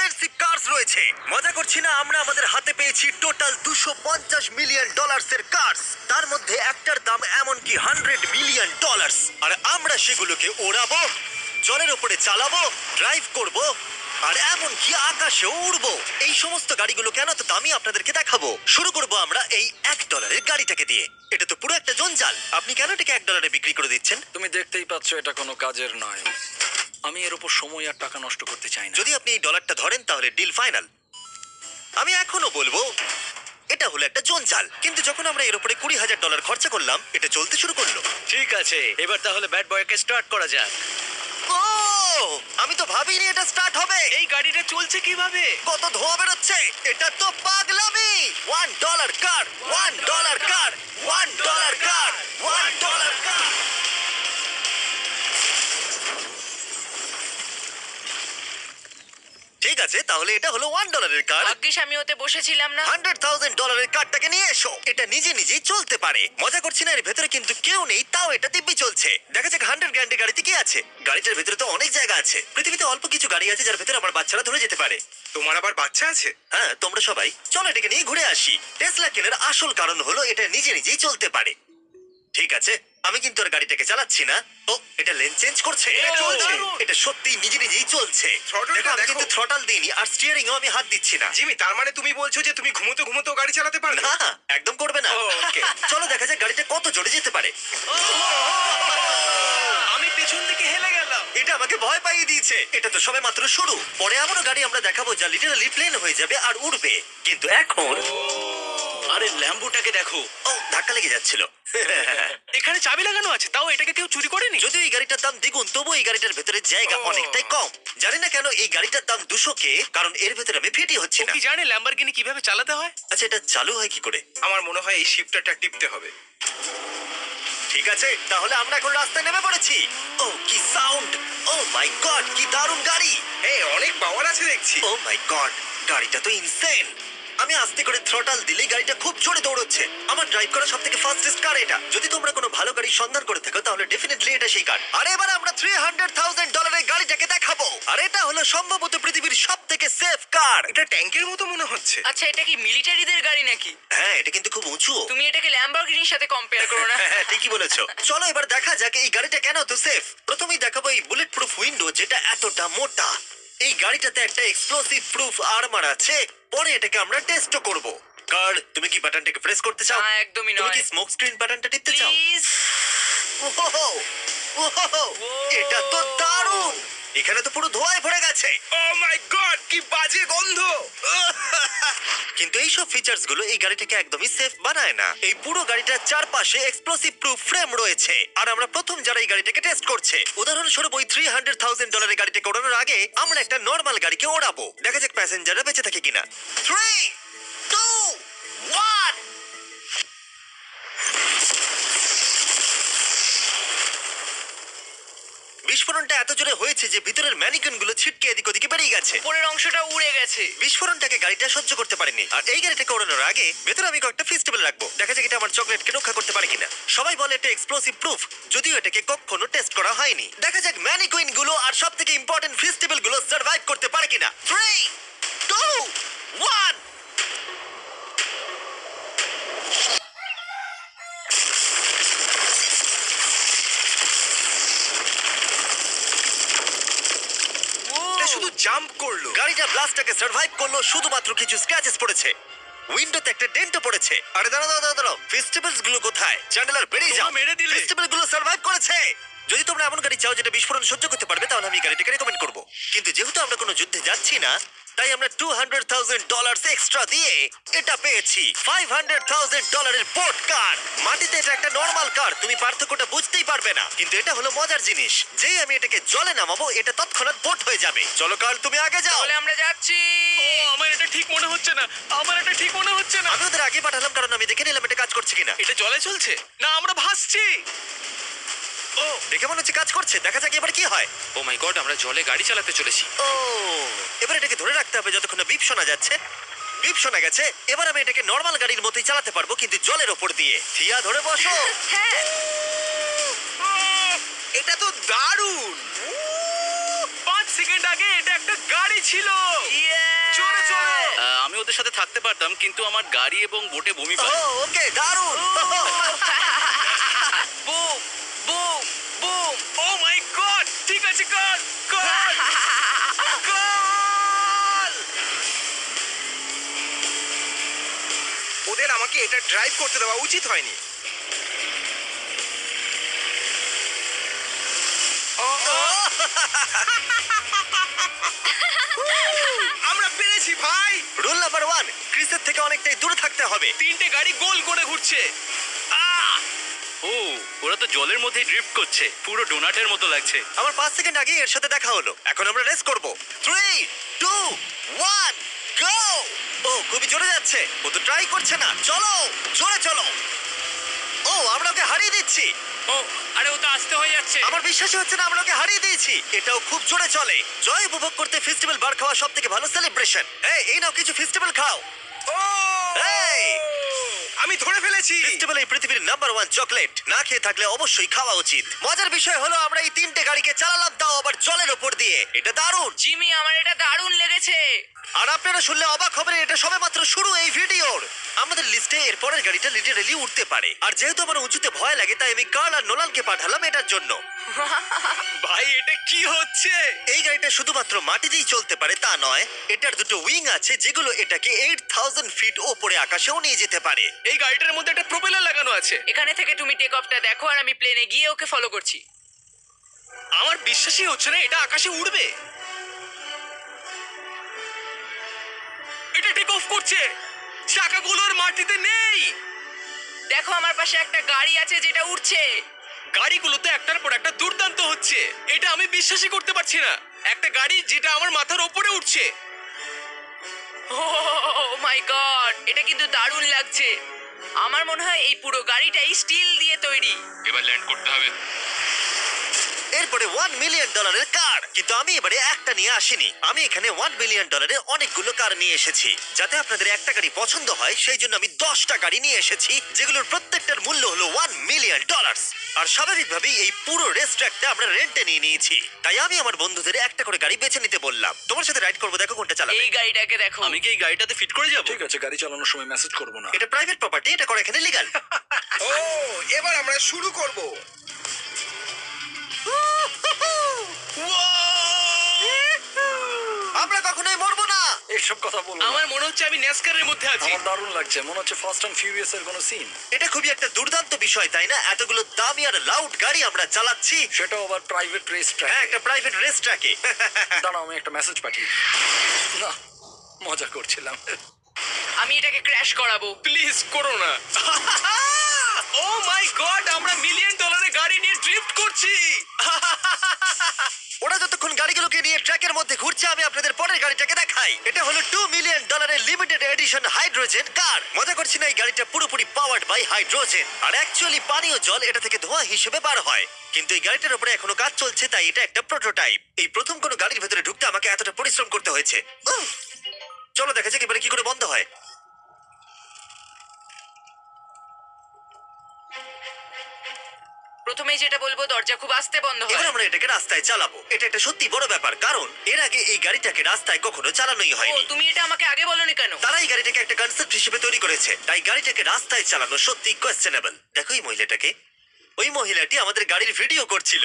Expensive curse রয়েছে। মজা করছি না, আমরা আমাদের হাতে পেয়েছি টোটাল $250 মিলিয়ন এর কার্স। তার মধ্যে একটার দাম এমনকি $100 মিলিয়ন। আর আমরা সেগুলোকে ওড়াবো, জলের উপরে চালাবো, ড্রাইভ করব, আর এমনকি আকাশেও উড়বো। এই সমস্ত গাড়িগুলো কেন তো দামি আপনাদেরকে দেখাবো। শুরু করব আমরা এই $1 গাড়িটাকে দিয়ে। এটা তো পুরো একটা জঞ্জাল। আপনি কেন এটাকে $1 বিক্রি করে দিচ্ছেন? তুমি দেখতেই পাচ্ছ এটা কোনো কাজের নয়। আমি এর উপর সময় আর টাকা নষ্ট করতে চাই না। যদি আপনি এই ডলারটা ধরেন তাহলে ডিল ফাইনাল। আমি এখনো বলবো এটা হলো একটা জঞ্জাল, কিন্তু যখন আমরা এর উপরে $20,000 খরচা করলাম, এটা চলতে শুরু করলো। ঠিক আছে, এবার তাহলে ব্যাড বয়কে স্টার্ট করা যাক। ও, আমি তো ভাবিনি এটা স্টার্ট হবে। এই গাড়িটা চলছে কিভাবে? কত ধোঁয়া বেরোচ্ছে, এটা তো পাগলামি। $1 কার, $1 কার, $1 কার, $1 কার। ঠিক আছে, তাহলে এটা হলো $1 কার। ভাগ্যিস আমি ওতে বসেছিলাম না। $100,000 কারটাকে নিয়ে এসো। এটা নিজে নিজেই চলতে পারে। মজা করছি না, এর ভেতরে কিন্তু কেউ নেই, তাও এটা দিব্যি চলছে। দেখা যাক 100 গ্র্যান্ডের গাড়িতে কি আছে। গাড়িটার ভেতরে তো অনেক জায়গা আছে। পৃথিবীতে অল্প কিছু গাড়ি আছে যার ভেতরে আমার বাচ্চারা ধরে যেতে পারে। তোমার আবার বাচ্চা আছে? হ্যাঁ, তোমরা সবাই চলো এটাকে নিয়ে ঘুরে আসি। টেসলা কেনার আসল কারণ হলো এটা নিজে নিজেই চলতে পারে। ঠিক আছে, আমি কিন্তু আর গাড়িটাকে চালাচ্ছি না। ও, এটা লেন চেঞ্জ করছে। এটা চলছে। এটা সত্যি নিজে নিজেই চলছে। Throttle-টা দেখো, আমি দেখো। কিন্তু থ্রটাল দিইনি, আর স্টিয়ারিংও আমি হাত দিচ্ছি না। জিমি, তার মানে তুমি বলছো যে তুমি ঘুমোতে ঘুমোতেও গাড়ি চালাতে পারবে? না, একদম করবে না। ও, okay. চলো দেখা যাক গাড়িটা কত জোরে যেতে পারে। আমি পেছন দিকে হেলে গেলাম। এটা আমাকে ভয় পাইয়ে দিয়েছে। এটা তো সবে মাত্র শুরু। পরে এমনও গাড়ি আমরা দেখাবো যা লিটারালি প্লেন হয়ে যাবে আর উড়বে। কিন্তু এখন আরে ল্যাম্বোটাকে দেখো, ও, ধাক্কা লেগে যাচ্ছিল। এখানে চাবি লাগানো আছে, তাও এটাকে কেউ চুরি করেনি। যদিও এই গাড়িটার দাম দ্বিগুণ, তবু এই গাড়িটার ভেতরে জায়গা অনেকটাই কম। জানি না কেন এই গাড়িটার দাম 200K, কারণ এর ভেতরে আমি ফিটি হচ্ছে ও না। কি জানে ল্যাম্বরগিনি কিভাবে চালাতে হয়? আচ্ছা, এটা চালু হয় কি করে? আমার মনে হয় এই শিফটারটা টিপতে হবে। ঠিক আছে, তাহলে আমরা এখন রাস্তায় নেমে পড়েছি। ও, কি সাউন্ড! ও মাই গড, কি দারুণ গাড়ি! এই অনেক পাওয়ার আছে দেখছি। ও মাই গড, গাড়িটা তো ইনসেন। আমি আস্তে করে থ্রটাল দিলেই গাড়িটা খুব জোরে দৌড়চ্ছে। আমার ড্রাইভ করা সবথেকে ফাস্টেস্ট কার এটা। যদি তোমরা কোনো ভালো গাড়ির সন্ধান করে থাকো তাহলে ডেফিনেটলি এটা সেই কার। আর এবার আমরা $300,000 এর গাড়িটাকে দেখাবো। আর এটা হলো সম্ভবত পৃথিবীর সবথেকে সেফ কার। এটা ট্যাঙ্কের মতো মনে হচ্ছে। আচ্ছা, এটা কি মিলিটারিদের গাড়ি নাকি? হ্যাঁ, এটা কিন্তু খুব উঁচু। তুমি এটাকে ল্যাম্বরগিনির সাথে কম্পেয়ার করো না। হ্যাঁ, ঠিকই বলেছো। চলো এবার দেখা যাক এই গাড়িটা কেন এত সেফ। প্রথমেই দেখাবো এই বুলেট প্রুফ উইন্ডো, যেটা এতটা মোটা। এই গাড়িটাতে একটা এক্সপ্লোসিভ প্রুফ আর্মার আছে। পরে এটাকে আমরা টেস্টও করব। কার্ড, তুমি কি বাটনটাকে প্রেস করতে চাও? না, একদমই তুমি নয়। কি স্মোক স্ক্রিন বাটনটা টিপতে চাও? প্লিজ। ওহো, ওহো, এটা তো দারুণ। এখানে তো পুরো ধোঁয়ায় ভরে গেছে। ও মাই গড, কি বাজে গন্ধ! কিন্তু এইসব ফিচার্স গুলো এই গাড়িটাকে একদমই সেফ বানায় না। এই পুরো গাড়িটার চারপাশে এক্সপ্লোসিভ প্রুফ ফ্রেম রয়েছে। আর আমরা প্রথম যারা এই গাড়িটাকে টেস্ট করছে, উদাহরণস্বরূপ ওই $300,000 গাড়িটাকে ওড়ানোর আগে আমরা একটা নর্মাল গাড়িকে ওড়াবো। দেখা যাক প্যাসেঞ্জাররা বেঁচে থাকে কিনা। 3, 2, 1। বিস্ফোরণটা এত জোরে হয়েছে যে ভিতরের ম্যানিকুইন গুলো ছিটকে এদিক ওদিকে বেরিয়ে গেছে। উপরের অংশটা উড়ে গেছে। বিস্ফোরণটাকে গাড়িটা সহ্য করতে পারেনি। আর এই গাড়িটাকে ওড়ানোর আগে ভেতরে আমি কয়েকটা ফেস্টিভ্যাল রাখবো। দেখা যাক এটা আমার চকলেটকে রক্ষা করতে পারে কিনা। সবাই বলে এটা এক্সপ্লোসিভ প্রুফ, যদিও এটাকে কখনো টেস্ট করা হয়নি। দেখা যাক ম্যানিকুইন গুলো আর সব থেকে ইম্পর্টেন্ট ফেস্টিভ্যাল গুলো সার্ভাইভ করতে পারে কিনা। 3, 2, 1। এটা শুধু জাম্প করলো। গাড়িটা ব্লাস্টটাকে সার্ভাইভ করলো, শুধুমাত্র কিছু স্ক্র্যাচেস পড়েছে। উইন্ডোতে একটা ডেন্টও পড়েছে। আরে দাঁড়াও দাঁড়াও দাঁড়াও, ফেস্টিভ্যালস গুলো কোথায়? চ্যান্ডেলার বেরিয়ে যাও। তোমরা মেরে দিলে। ফেস্টিভ্যাল গুলো সার্ভাইভ করেছে। যদি তোমরা এমন গাড়ি চাও যেটা বিস্ফোরণ সহ্য করতে পারবে, তাহলে আমি এই গাড়িটাকে রেকমেন্ড করব। কিন্তু যেহেতু আমরা কোনো যুদ্ধে যাচ্ছি না, তাই আমরা $200,000 এক্সট্রা দিয়ে এটা পেয়েছি। $500,000 এর বোট কার। মাটিতে এটা একটা নর্মাল কার, তুমি পার্থক্যটা বুঝতেই পারবে না। কিন্তু এটা হলো মজার জিনিস, যেই আমি এটাকে জলে নামাবো এটা তৎক্ষণাৎ বোট হয়ে যাবে। চলো কার, তুমি আগে যাও। তাহলে আমরা যাচ্ছি। আমার এটা ঠিক মনে হচ্ছে না, আমার এটা ঠিক মনে হচ্ছে না। আমি ওদের আগে পাঠালাম কারণ আমি দেখে নিলাম এটা কাজ করছে কিনা। এটা জলে চলছে না, আমরা ভাসছি। ও, দেখে মনে হচ্ছে কাজ করছে। দেখা যাক এবার কি হয়। ও মাই গড, আমরা জলে গাড়ি চালাতে চলেছি। ও, এবার এটাকে ধরে রাখতে হবে যতক্ষণ না বিপ শোনা যাচ্ছে। বিপ শোনা গেছে। এবার আমি এটাকে নর্মাল গাড়ির মতোই চালাতে পারবো, কিন্তু জলের ওপর দিয়ে। থিয়া, ধরে বসো। হ্যাঁ। এটা তো দারুণ। 5 সেকেন্ড আগে এটা একটা গাড়ি ছিল। ইয়ে। তোমাদের সাথে থাকতে পারতাম, কিন্তু আমার গাড়ি এবং বোটে বমি ও পায়। ওকে দারুণ বুম বুম বুম ও মাই গড ঠিক আছে কর কর ওদের আমাকে এটা ড্রাইভ করতে দেওয়া উচিত হয়নি। আমরা পেরেছি ভাই। রুল নাম্বার 1, ক্রিসের থেকে অনেকটাই দূরে থাকতে হবে। তিনটে গাড়ি গোল করে ঘুরছে আহ! ও, ওরা তো জলের মধ্যেই ড্রিফট করছে, পুরো ডোনাটের মতো লাগছে। আমার 5 সেকেন্ড আগে এর সাথে দেখা হলো। এখন আমরা রেস করব। 3 2 1 গো! ও খুবই জোরে যাচ্ছে। ও তো ট্রাই করছে না। চলো জোরে চলো। ও আমরা ওকে হারিয়ে দিচ্ছি। ও আরে ও তো আসতে হয়ে যাচ্ছে আমার বিশ্বাসই হচ্ছে না আমরা ওকে হারিয়ে দিয়েছি। এটাও খুব জোরে চলে। জয় উপভোগ করতে ফেস্টিভ্যাল বার খাওয়া সব থেকে ভালো সেলিব্রেশন। এই নাও কিছু ফেস্টিভ্যাল খাও। ও এই! আমি ধরে ফেলেছি। ফেস্টিভ্যাল এই পৃথিবীর নাম্বার 1 চকলেট। না খেয়ে থাকলে অবশ্যই খাওয়া উচিত। মজার বিষয় হলো আমরা এই তিনটে গাড়িকে চালালাম, তাও আবার জলের ওপর দিয়ে। এটা দারুণ। জিমি আমার এটা দারুণ লেগেছে আর আপনারা শুনলে অবাক হবেন, এটা সবেমাত্র শুরু এই ভিডিওর। আমাদের লিস্টে এর পরের গাড়িটা লিটারেলি উঠতে পারে। আর যেহেতু আমার উঁচুতে ভয় লাগে, তাই আমি কার্ল আর নোলানকে পাঠালাম এটার জন্য। ভাই এটা কি হচ্ছে এই গাড়িটা শুধুমাত্র মাটিতেই চলতে পারে তা নয়, এটার দুটো উইং আছে যেগুলো এটাকে 8000 ফিট ওপরে আকাশেও নিয়ে যেতে পারে। এই গাড়িটার মধ্যে একটা প্রপেলার লাগানো আছে এখানে থেকে তুমি টেক অফটা দেখো আর আমি প্লেনে গিয়ে ওকে ফলো করছি আমার বিশ্বাসই হচ্ছে না এটা আকাশে উড়বে এটা টেক অফ করছে চাকাগুলোর মাটিতে নেই দেখো আমার পাশে একটা গাড়ি আছে যেটা উঠছে গাড়িগুলোতে একটার পর একটা দুর্দান্ত হচ্ছে এটা আমি বিশ্বাসই করতে পারছি না একটা গাড়ি যেটা আমার মাথার ওপরে উঠছে ও মাই গড এটা কিন্তু দারুণ লাগছে আমার মনে হয় এই পুরো গাড়িটাই স্টিল দিয়ে তৈরি এবার ল্যান্ড করতে হবে এরপরে $1 মিলিয়ন কার। কিন্তু আমি এবারে একটা নিয়ে আসিনি। আমি এখানে $1 মিলিয়ন অনেকগুলো কার নিয়ে এসেছি। যাতে আপনাদের একটা গাড়ি পছন্দ হয় সেই জন্য আমি 10টা গাড়ি নিয়ে এসেছি, যেগুলোর প্রত্যেকটার মূল্য হলো $1 মিলিয়ন। আর স্বাভাবিকভাবেই এই পুরো রেস ট্র্যাকটা আমরা রেন্টে নিয়ে নিয়েছি। তাই আমি আমার বন্ধুদের একটা করে গাড়ি বেছে নিতে বললাম। তোমার সাথে রাইড করবো, দেখো কোনটা চালাবে। এই গাড়িটাকে দেখো আমি কি এই গাড়িটাতে ফিট করে যাব? ঠিক আছে, গাড়ি চালানোর সময় মেসেজ করবো না। এটা প্রাইভেট প্রপার্টি, এটা করা এখানে লিগ্যাল। ও এবার আমরা শুরু করব। আমরা কখনোই মরবো না। এইসব কথা বলবো না। আমার মনে হচ্ছে আমি ন্যাসকারের মধ্যে আছি আমার দারুণ লাগছে, মনে হচ্ছে ফার্স্ট অ্যান্ড ফিউরিয়াস এর কোনো সিন। এটা খুবই একটা দুর্দান্ত বিষয়, তাই না? এতগুলো দামি আর লাউড গাড়ি আমরা চালাচ্ছি। সেটাও আবার প্রাইভেট রেস হ্যাঁ, ট্র্যাক। একটা প্রাইভেট রেস ট্র্যাকে। দাঁড়াও, আমি একটা মেসেজ পাঠিয়ে না, মজা করছিলাম। আমি এটাকে ক্র্যাশ করাবো প্লিজ করো না ও মাই গড আমরা $1 মিলিয়ন গাড়ি নিয়ে ড্রিফট করছি ওরা যতক্ষণ গাড়িগুলোকে নিয়ে ট্র্যাকের মধ্যে ঘুরছে, আমি আপনাদের পরের গাড়িটাকে দেখাই। এটা হলো $2 million limited edition hydrogen car. মজা করছি না, এই গাড়িটা পুরোপুরি পাওয়ার্ড বাই হাইড্রোজেন। আর অ্যাকচুয়ালি পানীয় জল এটা থেকে ধোঁয়া হিসেবে বার হয়। কিন্তু এই গাড়িটার উপরে এখনো কাজ চলছে, তাই এটা একটা প্রোটোটাইপ। এই প্রথম কোনো গাড়ির ভেতরে ঢুকতে আমাকে এতটা পরিশ্রম করতে হয়েছে। উফ! চলো দেখা যাক এবারে কি করে বন্ধ হয়। প্রথমেই যেটা বলবো দরজা খুব আস্তে বন্ধ এবার হয় আমরা এটাকে রাস্তায় চালাবো। এটা একটা সত্যি বড় ব্যাপার, কারণ এর আগে এই গাড়িটাকে রাস্তায় কখনো চালানোই ও হয়নি। তুমি এটা আমাকে আগে বলনি কেন তারা এই গাড়িটাকে একটা কনসেপ্ট হিসেবে তৈরি করেছে, তাই গাড়িটাকে রাস্তায় চালানো সত্যি কোয়েশ্চেনেবল। দেখো এই মহিলাটাকে, ওই মহিলাটি আমাদের গাড়ির ভিডিও করছিল।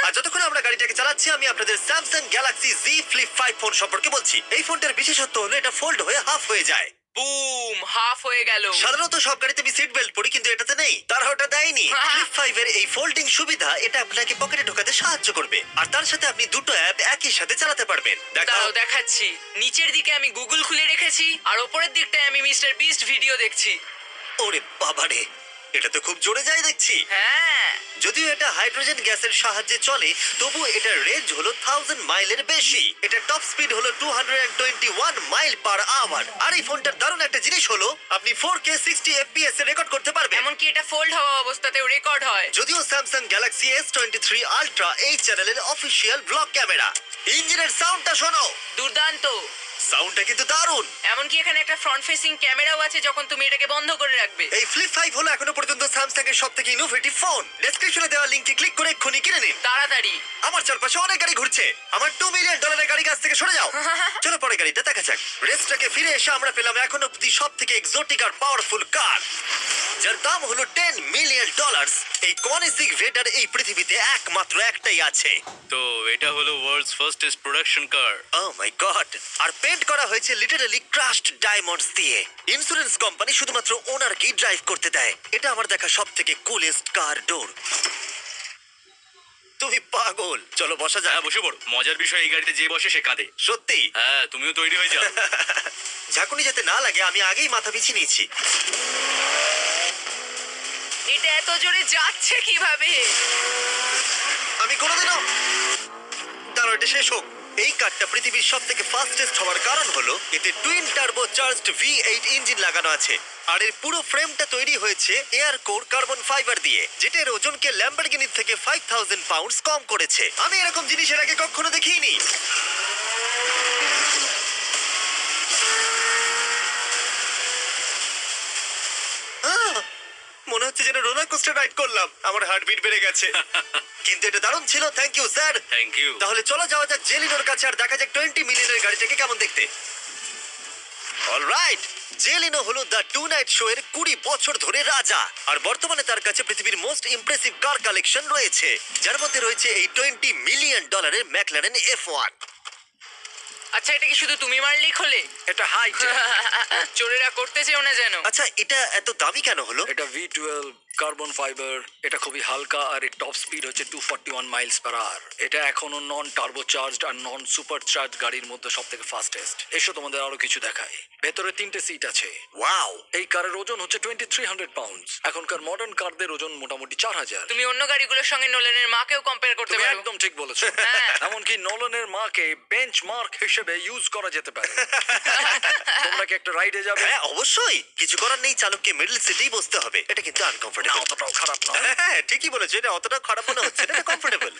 আর যতক্ষণ আমরা গাড়িটাকে চালাচ্ছি, আমি আপনাদের Samsung Galaxy Z flip 5 phone সম্পর্কে বলছি। এই ফোনটার বিশেষত্ব হলো এটা ফোল্ড হয়ে হাফ হয়ে যায়। বুম হাফ হয়ে গেল সাধারণত সব গাড়িতে আমি সিট বেল্ট পরি, কিন্তু এটাতে নেই। তারা ওটা দেয়নি। ফ্লিপ 5 এর এই ফোল্ডিং সুবিধা এটা আপনাকে পকেটে ঢোকাতে সাহায্য করবে। আর তার সাথে আপনি দুটো অ্যাপ একই সাথে চালাতে পারবেন। দেখো, দাঁড়াও দেখাচ্ছি নিচের দিকে আমি গুগল খুলে রেখেছি আর ওপরের দিকটায় আমি মিস্টার বিস্ট ভিডিও দেখছি ওরে বাবারে, এটা তো খুব জোরে যায় দেখছি। হ্যাঁ যদিও এটা হাইড্রোজেন গ্যাসের সাহায্যে চলে, তবু এটার রেঞ্জ হলো 1000 মাইলের বেশি। এটার টপ স্পিড হলো 221 মাইল পার আওয়ার। আর এই ফোনটার দারুণ একটা জিনিস হলো আপনি 4K 60 FPS এ রেকর্ড করতে পারবেন। এমনকি এটা ফোল্ড হওয়া অবস্থাতেও রেকর্ড হয় যদিও স্যামসাং গ্যালাক্সি S23 আলট্রা এই চ্যানেলের অফিসিয়াল ব্লগ ক্যামেরা। ইঞ্জিনের সাউন্ডটা শোনো। দুর্দান্ত সাউন্ডটা কিন্তু দারুণ। এমনকি এখানে একটা ফ্রন্ট ফেসিং ক্যামেরাও আছে যখন তুমি এটাকে বন্ধ করে রাখবে। এই ফ্লিপ 5 হলো এখনো পর্যন্ত স্যামসাং এর সবথেকে ইনোভেটিভ ফোন। ডেসক্রিপশনে দেওয়া লিংকে ক্লিক করে এক্ষুনি কিনে নিন। তাড়াতাড়ি। আমার চারপাশে অনেক গাড়ি ঘুরছে। আমার $2 মিলিয়ন গাড়ি কাছ থেকে সরে যাও। চলো পরে গাড়িটা দেখা যাক। রেসটাকে ফিরে এসে আমরা পেলাম এখন অব্দি সব থেকে এক্সোটিক আর পাওয়ারফুল কার, যার দাম হলো $10 মিলিয়ন। এই কনিসিক ভেডার এই পৃথিবীতে একমাত্র একটাই আছে। তো এটা হলো ওয়ার্ল্ডস ফার্স্টেস্ট প্রোডাকশন কার। ও মাই গড! আর পেন্ট করা হয়েছে লিটারালি ক্রাশড ডায়মন্ডস দিয়ে। ইন্স্যুরেন্স কোম্পানি শুধুমাত্র ওনারকেই ড্রাইভ করতে দেয়। এটা আমার দেখা সব থেকে কুলেস্ট কার ডোর। তুমি পাগল। চলো বসা যাক। হ্যাঁ বসে পড়ো। মজার বিষয় এই গাড়িতে যে বসে সে কাঁদে। সত্যি হ্যাঁ তুমিও তৈরি হয়ে যাও। ঝাঁকুনি যাতে না লাগে আমি আগেই মাথা পিছিয়ে নিয়েছি। এটা এত জোরে যাচ্ছে কিভাবে? আমি কোনোদিনও দাঁড়াও, এটা শেষ হোক। এই কারটা পৃথিবীর সব থেকে ফাস্টেস্ট হওয়ার কারণ হলো এতে twin turbo charged V8 engine লাগানো আছে। আর এর পুরো ফ্রেমটা তৈরি হয়েছে এয়ার কোর কার্বন ফাইবার দিয়ে, যেটা এর ওজনকে ল্যাম্বরগিনির থেকে 5000 পাউন্ডস কম করেছে। আমি এরকম জিনিসের আগে কখনো দেখিনি। মনে হচ্ছে যেন রোলার কোস্টার রাইড করলাম। আমার হার্টবিট বেড়ে গেছে। কিন্তু এটা দারুণ ছিল। Thank you sir. Thank you. তাহলে চলো যাওয়া যাক জেলিনোর কাছে আর দেখা যাক 20 মিলিয়নের গাড়িটাকে কেমন দেখতে। অলরাইট, জেলিনো হলো দ্য টু নাইট শো এর 20 বছর ধরে রাজা। আর বর্তমানে তার কাছে পৃথিবীর মোস্ট ইমপ্রেসিভ কার কালেকশন রয়েছে, যার মধ্যে রয়েছে এই $20 মিলিয়ন ম্যাকলারেন F1। আচ্ছা, এটা কি শুধু তুমি মারলেই খোলে? এটা হাইট। চোরেরা করতে চেও না যেন। আচ্ছা, এটা এত দামি কেন হলো? এটা V12 কার্বন ফাইবার। এটা খুবই হালকা আর এর টপ স্পিড হচ্ছে 241 মাইলস পার আওয়ার। এটা এখনো নন টার্বো চার্জড আর নন সুপার চার্জ গাড়ির মধ্যে সব থেকে ফাস্টেস্ট। এসো তোমাদের আরো কিছু দেখাই। ভেতরে 3টে সিট আছে। ওয়াও! এই কারের ওজন হচ্ছে 2300 পাউন্ডস। এখনকার মডার্ন কারদের ওজন মোটামুটি 4000। তুমি অন্য গাড়িগুলোর সঙ্গে নোলেনের মাকেও কম্পেয়ার করতে তুমি পারো। একদম ঠিক বলেছো। হ্যাঁ। এমনকি নোলানের মাকে বেঞ্চমার্ক হিসেবে ইউজ করা যেতে পারে। তোমরা কি একটা রাইডে যাবে? হ্যাঁ অবশ্যই। কিছু করার নেই, চালককে মিডল সিটেই বসতে হবে। এটা কিন্তু না, আনকমফোর্টেবল। অতটাও খারাপ না। হ্যাঁ ঠিকই বলেছো, এটা অতটা খারাপ মনে হচ্ছে না, এটা কমফোর্টেবল।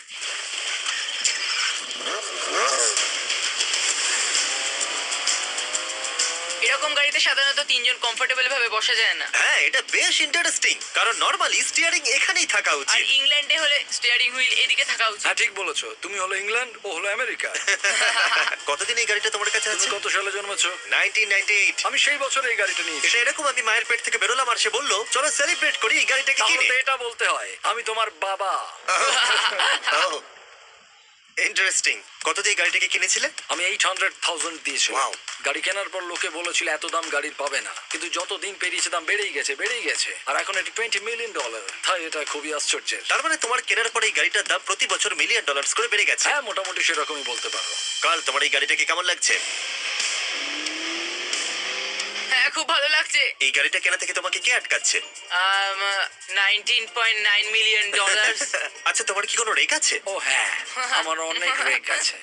এরকম গাড়িতে সাধারণত 3 জন কমফোর্টেবল ভাবে বসা যায় না। হ্যাঁ এটা বেশ ইন্টারেস্টিং, কারণ নরমালি স্টিয়ারিং এখানেই থাকা আর উচিত। ইংল্যান্ডে হলে স্টিয়ারিং হুইল এদিকে থাকা উচিত। হ্যাঁ ঠিক বলেছো। তুমি হলো ইংল্যান্ড, ও হলো আমেরিকা। কতদিন এই গাড়িটা তোমার কাছে তুমি আছে? কত সালে জন্মেছো? 1998। আমি সেই বছর এই গাড়িটা নিয়েছি। এটা এরকম আমি মায়ের পেট থেকে বেরোলাম আর সে বললো চলো সেলিব্রেট করি এই গাড়িটাকে তাহলে কিনে। তো এটা বলতে হয় আমি তোমার বাবা। ইন্টারেস্টিং। কত দিয়ে এই গাড়িটাকে কিনেছিলে? আমি 800,000 দিয়েছিলাম। Wow. গাড়ি কেনার পর লোকে বলেছিল এত দাম গাড়ির পাবে না, কিন্তু যত দিন পেরিয়েছে দাম বেড়েই গেছে। আর এখন এটা $20 মিলিয়ন। তাই এটা খুবই আশ্চর্যের। তার মানে তোমার কেনার পরে এই গাড়িটার দাম প্রতি বছর $1 মিলিয়ন করে বেড়ে গেছে। হ্যাঁ মোটামুটি সেরকমই বলতে পারো। কাল তোমার এই গাড়িটাকে কেমন লাগছে? হ্যাঁ, খুব ভালো লাগছে। এই গাড়িটা কেনা থেকে তোমাকে কে আটকাচ্ছে? $19.9 মিলিয়ন। আচ্ছা তোমার কি কোনো রেক আছে? ও হ্যাঁ, আমার অনেক রেক আছে।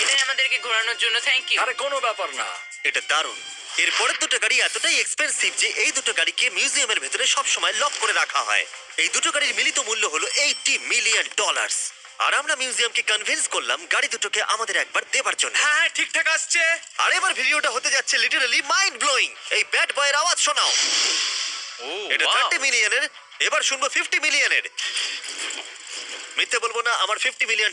এটাই আমাদেরকে ঘোরানোর জন্য থ্যাংক ইউ। আরে কোনো ব্যাপার না। এটা দারুণ। এর পরের দুটো গাড়ি এতটাই এক্সপেন্সিভ যে এই দুটো গাড়িকে মিউজিয়ামের ভেতরে সব সময় লক করে রাখা হয়। এই দুটো গাড়ির মিলিত মূল্য হলো $80 মিলিয়ন। আর আমরা মিউজিয়ামকে কনভিন্স করলাম গাড়ি দুটোকে আমাদের একবার দেবার জন্য। হ্যাঁ ঠিকঠাক আসছে। আর এবার ভিডিওটা হতে যাচ্ছে লিটারালি মাইন্ড ব্লোয়িং। এই ব্যাড বয়ের আওয়াজ শোনাও। ও এটা wow! 30 মিলিয়নের। এবার শুনবো 50 মিলিয়নের। মিথ্যে বলবো না, আমার $50 মিলিয়ন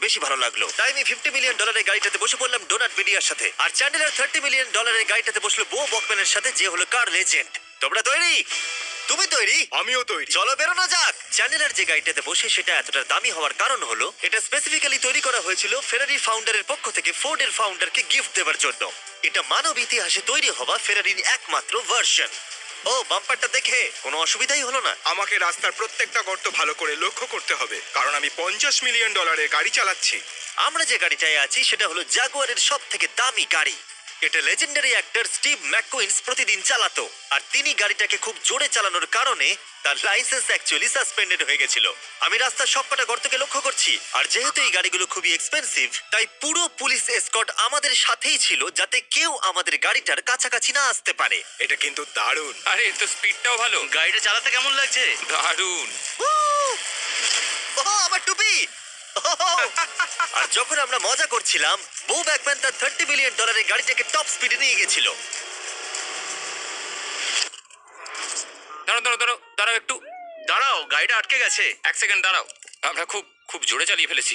বেশি ভালো লাগলো। তাই আমি $50 মিলিয়ন গাড়িটাতে বসে পড়লাম ডোনাট মিডিয়ার সাথে। আর চ্যান্ডেলার $30 মিলিয়ন গাড়িটাতে বসলো বো বকম্যানের সাথে, যে হলো কার লেজেন্ড। তোমরা তৈরি? তুমি তৈরি? আমিও তৈরি। চলো বেরোনো যাক। চ্যান্ডেলার যে গাড়িটাতে বসে সেটা এতটা দামি হওয়ার কারণ হলো এটা স্পেসিফিক্যালি তৈরি করা হয়েছিল ফেরারি ফাউন্ডারের পক্ষ থেকে ফোর্ডের ফাউন্ডারকে গিফট দেওয়ার জন্য। এটা মানব ইতিহাসে তৈরি হওয়া ফেরারির একমাত্র ভার্সন। ও বাম্পারটা দেখে কোনো অসুবিধাই হলো না। আমাকে রাস্তার প্রত্যেকটা গর্ত ভালো করে লক্ষ্য করতে হবে, কারণ আমি $50 মিলিয়ন গাড়ি চালাচ্ছি। আমরা যে গাড়িটায় আছি সেটা হলো জাগুয়ারের সব থেকে দামি গাড়ি। এটা লেজেন্ডারি অ্যাক্টর স্টিভ ম্যাককুইন্স প্রতিদিন চালাতো। আর তিনি গাড়িটাকে খুব জোরে চালানোর কারণে তার লাইসেন্স অ্যাকচুয়ালি সাসপেন্ডেড হয়ে গেছিল। আমি রাস্তার সবকটা গর্তকে লক্ষ্য করছি। আর যেহেতু এই গাড়িগুলো খুবই এক্সপেন্সিভ, তাই পুরো পুলিশ এসকর্ট আমাদের সাথেই ছিল, যাতে কেউ আমাদের গাড়িটার কাছাকাছি না আসতে পারে। এটা কিন্তু দারুণ। আরে এর তো স্পিডটাও ভালো। গাড়িটা চালাতে কেমন লাগছে? দারুণ। ও আমার টুপি! ও আর যখন আমরা মজা করছিলাম, বো ব্যাকম্যান তার $30 মিলিয়ন গাড়িটাকে টপ স্পিডে নিয়ে গেছিল। দাঁড়াও দাঁড়াও দাঁড়াও দাঁড়াও একটু দাঁড়াও, গাড়িটা আটকে গেছে। এক সেকেন্ড দাঁড়াও, আমরা খুব খুব জোরে চালিয়ে ফেলেছি।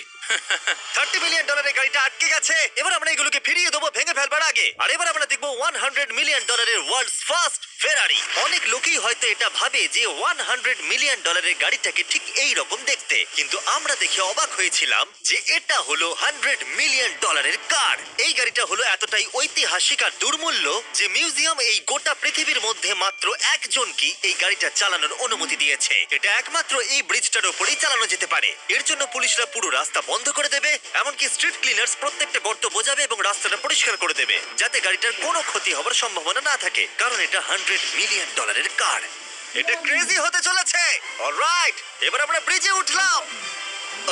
$30 মিলিয়ন গাড়িটা আটকে গেছে। এবার আমরা এগুলোকে ফিরিয়ে দেবো ভেঙে ফেলবার আগে। আর এবার আমরা দেখবো $100 মিলিয়ন ওয়ার্ল্ডস ফার্স্ট ফেরারি। অনেক লোকই হয়তো এটা ভাবে যে $100 মিলিয়ন গাড়িটাকে ঠিক এই রকম দেখতে, কিন্তু আমরা দেখে অবাক হয়েছিলাম যে এটা হলো $100 মিলিয়ন কার। এই গাড়িটা হলো এতটাই ঐতিহাসিক আর দুর্মূল্য যে মিউজিয়াম এই গোটা পৃথিবীর মধ্যে মাত্র একজনকে এই গাড়িটা চালানোর অনুমতি দিয়েছে। এটা একমাত্র এই ব্রিজটার উপরেই চালানো যেতে পারে। এর জন্য পুলিশরা পুরো রাস্তা বন্ধ করে দেবে, এমনকি স্ট্রিট ক্লিনার্স প্রত্যেকটা গর্ত বোঝাবে এবং রাস্তাটা পরিষ্কার করে দেবে, যাতে গাড়িটার কোনো ক্ষতি হওয়ার সম্ভাবনা না থাকে, কারণ এটা $100 মিলিয়ন কার। এটা ক্রেজি হতে চলেছে। অলরাইট, এবার আমরা ব্রিজে উঠলাম।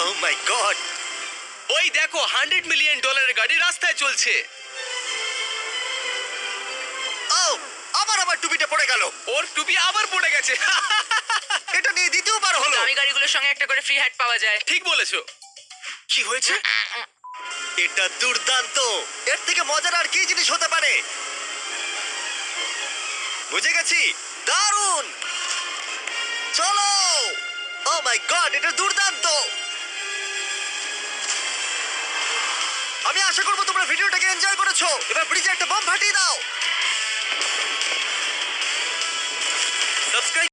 ও মাই গড, ওই দেখো, $100 মিলিয়ন গাড়ি রাস্তায় চলছে। ও আমার টুপিটা পড়ে গেল। ওর টুপি আবার পড়ে গেছে। এটা নিয়ে দ্বিতীয়বার হলো। দামি গাড়িগুলোর সঙ্গে একটা করে ফ্রি হ্যাট পাওয়া যায়। ঠিক বলেছো। কি হয়েছে? এটা দুর্দান্ত। এর থেকে মজার আর কি জিনিস হতে পারে? বুঝে গেছি, দারুণ। চলো। ও মাই গড, এটা দুর্দান্ত। আমি আশা করবো তোমরা ভিডিওটাকে এনজয় করেছো। এবার ব্রিজে একটা বম ফাটিয়ে দাও। সাবস্ক্রাইব